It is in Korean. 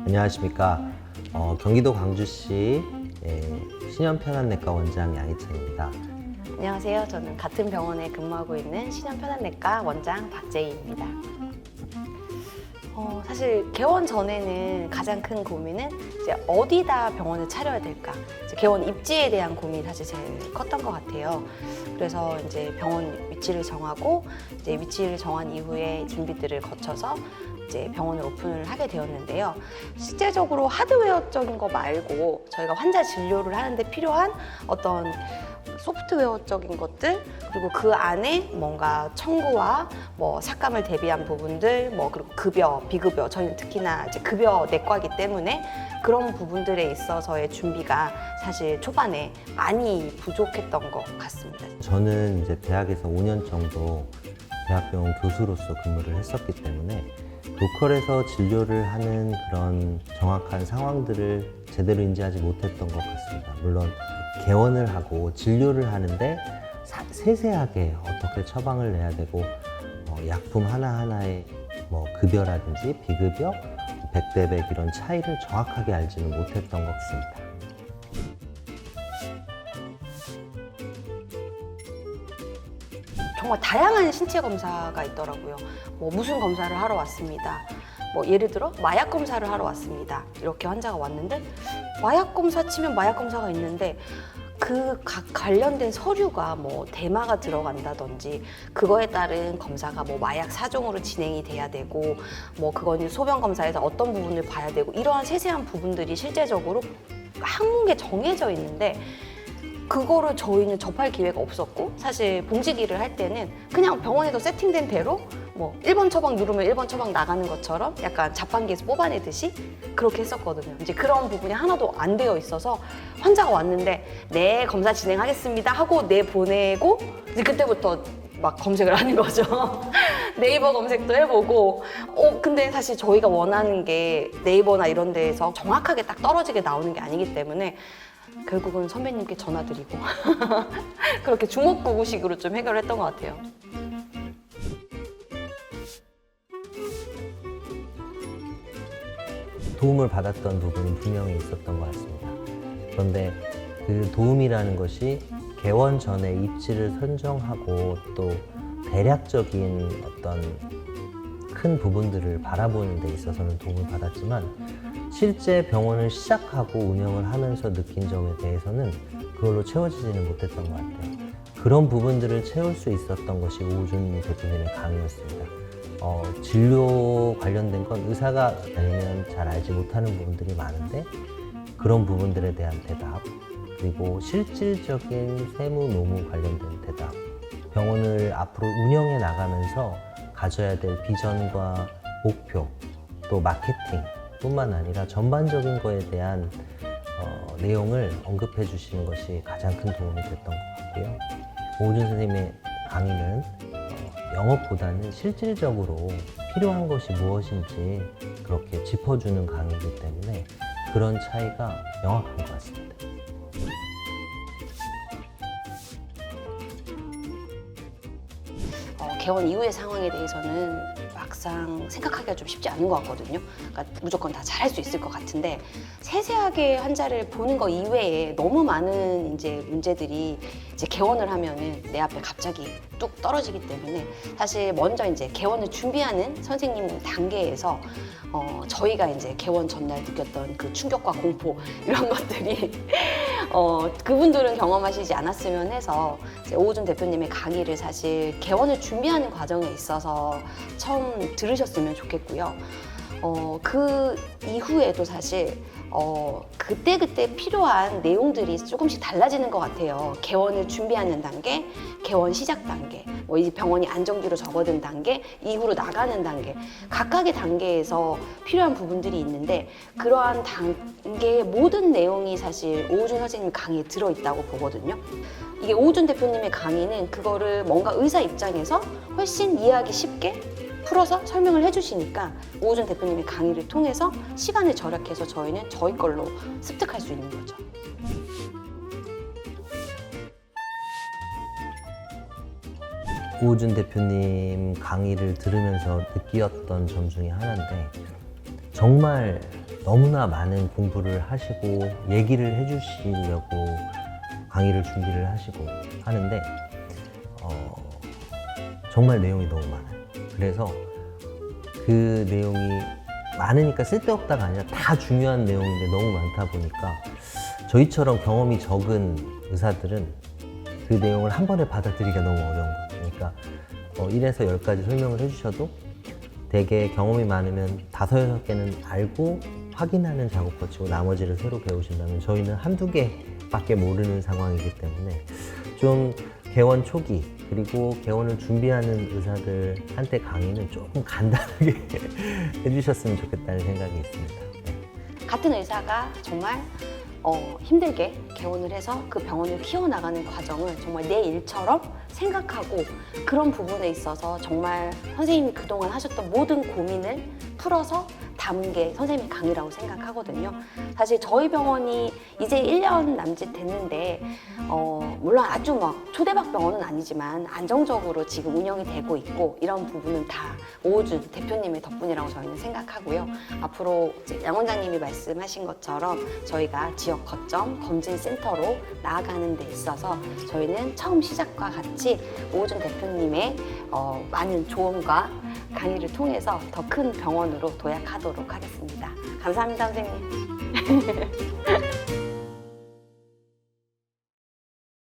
안녕하십니까. 경기도 광주시 신현편안내과 원장 양희찬입니다. 안녕하세요. 저는 같은 병원에 근무하고 있는 신현편안내과 원장 박재희입니다. 사실 개원 전에는 가장 큰 고민은 이제 어디다 병원을 차려야 될까? 이제 개원 입지에 대한 고민이 사실 제일 컸던 것 같아요. 그래서 이제 병원 위치를 정하고 이제 위치를 정한 이후에 준비들을 거쳐서 이제 병원을 오픈을 하게 되었는데요. 실제적으로 하드웨어적인 거 말고 저희가 환자 진료를 하는데 필요한 어떤 소프트웨어적인 것들, 그리고 그 안에 뭔가 청구와 뭐 삭감을 대비한 부분들, 뭐 그리고 급여, 비급여, 저희는 특히나 이제 급여 내과이기 때문에 그런 부분들에 있어서의 준비가 사실 초반에 많이 부족했던 것 같습니다. 저는 이제 대학에서 5년 정도 대학병원 교수로서 근무를 했었기 때문에 로컬에서 진료를 하는 그런 정확한 상황들을 제대로 인지하지 못했던 것 같습니다. 물론 개원을 하고 진료를 하는데 세세하게 어떻게 처방을 내야 되고 약품 하나하나의 뭐 급여라든지 비급여, 100대 100 이런 차이를 정확하게 알지는 못했던 것 같습니다. 정말 다양한 신체 검사가 있더라고요. 뭐 무슨 검사를 하러 왔습니다. 뭐 예를 들어 마약 검사를 하러 왔습니다. 이렇게 환자가 왔는데 마약 검사 치면 마약 검사가 있는데 그 각 관련된 서류가 뭐 대마가 들어간다든지 그거에 따른 검사가 뭐 마약 사종으로 진행이 돼야 되고 뭐 그건 소변 검사에서 어떤 부분을 봐야 되고 이러한 세세한 부분들이 실제적으로 항목에 정해져 있는데 그거를 저희는 접할 기회가 없었고 사실 봉지기를 할 때는 그냥 병원에서 세팅된 대로 뭐 1번 처방 누르면 1번 처방 나가는 것처럼 약간 자판기에서 뽑아내듯이 그렇게 했었거든요. 이제 그런 부분이 하나도 안 되어 있어서 환자가 왔는데 네 검사 진행하겠습니다 하고 네 보내고 이제 그때부터 막 검색을 하는 거죠. 네이버 검색도 해보고 근데 사실 저희가 원하는 게 네이버나 이런 데에서 정확하게 딱 떨어지게 나오는 게 아니기 때문에 결국은 선배님께 전화드리고 그렇게 주먹구구식으로 좀 해결했던 것 같아요. 도움을 받았던 부분은 분명히 있었던 것 같습니다. 그런데 그 도움이라는 것이 개원 전에 입지를 선정하고 또 대략적인 어떤 큰 부분들을 바라보는 데 있어서는 도움을 받았지만 실제 병원을 시작하고 운영을 하면서 느낀 점에 대해서는 그걸로 채워지지는 못했던 것 같아요. 그런 부분들을 채울 수 있었던 것이 오준 대표님의 강의였습니다. 진료 관련된 건 의사가 아니면 잘 알지 못하는 부분들이 많은데 그런 부분들에 대한 대답, 그리고 실질적인 세무 노무 관련된 대답, 병원을 앞으로 운영해 나가면서 가져야 될 비전과 목표, 또 마케팅 뿐만 아니라 전반적인 거에 대한 내용을 언급해 주시는 것이 가장 큰 도움이 됐던 것 같고요. 오준 선생님의 강의는 영업보다는 실질적으로 필요한 것이 무엇인지 그렇게 짚어주는 강의이기 때문에 그런 차이가 명확한 것 같습니다. 개원 이후의 상황에 대해서는 막상 생각하기가 좀 쉽지 않은 것 같거든요. 그러니까 무조건 다 잘할 수 있을 것 같은데 세세하게 환자를 보는 거 이외에 너무 많은 이제 문제들이 이제 개원을 하면은 내 앞에 갑자기 뚝 떨어지기 때문에 사실 먼저 이제 개원을 준비하는 선생님 단계에서 저희가 이제 개원 전날 느꼈던 그 충격과 공포 이런 것들이 그분들은 경험하시지 않았으면 해서 이제 오우준 대표님의 강의를 사실 개원을 준비하는 과정에 있어서 처음 들으셨으면 좋겠고요. 그 이후에도 사실 그때그때 필요한 내용들이 조금씩 달라지는 것 같아요. 개원을 준비하는 단계, 개원 시작 단계, 뭐 이제 병원이 안정기로 접어든 단계, 이후로 나가는 단계, 각각의 단계에서 필요한 부분들이 있는데 그러한 단계의 모든 내용이 사실 오우준 선생님 강의에 들어있다고 보거든요. 이게 오우준 대표님의 강의는 그거를 뭔가 의사 입장에서 훨씬 이해하기 쉽게 풀어서 설명을 해주시니까 오우준 대표님의 강의를 통해서 시간을 절약해서 저희는 저희 걸로 습득할 수 있는 거죠. 오준 대표님 강의를 들으면서 느끼었던 점 중에 하나인데 정말 너무나 많은 공부를 하시고 얘기를 해주시려고 강의를 준비를 하시고 하는데 정말 내용이 너무 많아요. 그래서 그 내용이 많으니까 쓸데없다가 아니라 다 중요한 내용인데 너무 많다 보니까 저희처럼 경험이 적은 의사들은 그 내용을 한 번에 받아들이기가 너무 어려운 거예요. 그러니까 1에서 10가지 설명을 해주셔도 되게 경험이 많으면 5, 6개는 알고 확인하는 작업 거치고 나머지를 새로 배우신다면 저희는 한두 개밖에 모르는 상황이기 때문에 좀 개원 초기 그리고 개원을 준비하는 의사들한테 강의는 조금 간단하게 해주셨으면 좋겠다는 생각이 있습니다. 네. 같은 의사가 정말 힘들게 개원을 해서 그 병원을 키워나가는 과정을 정말 내 일처럼 생각하고 그런 부분에 있어서 정말 선생님이 그동안 하셨던 모든 고민을 풀어서 담은 게 선생님 강의라고 생각하거든요. 사실 저희 병원이 이제 1년 남짓 됐는데 물론 아주 막 초대박 병원은 아니지만 안정적으로 지금 운영이 되고 있고 이런 부분은 다 오준 대표님의 덕분이라고 저희는 생각하고요. 앞으로 이제 양 원장님이 말씀하신 것처럼 저희가 지역 거점 검진센터로 나아가는 데 있어서 저희는 처음 시작과 같이 오준 대표님의 많은 조언과 강의를 통해서 더 큰 병원으로 도약하도록 하겠습니다. 감사합니다, 선생님.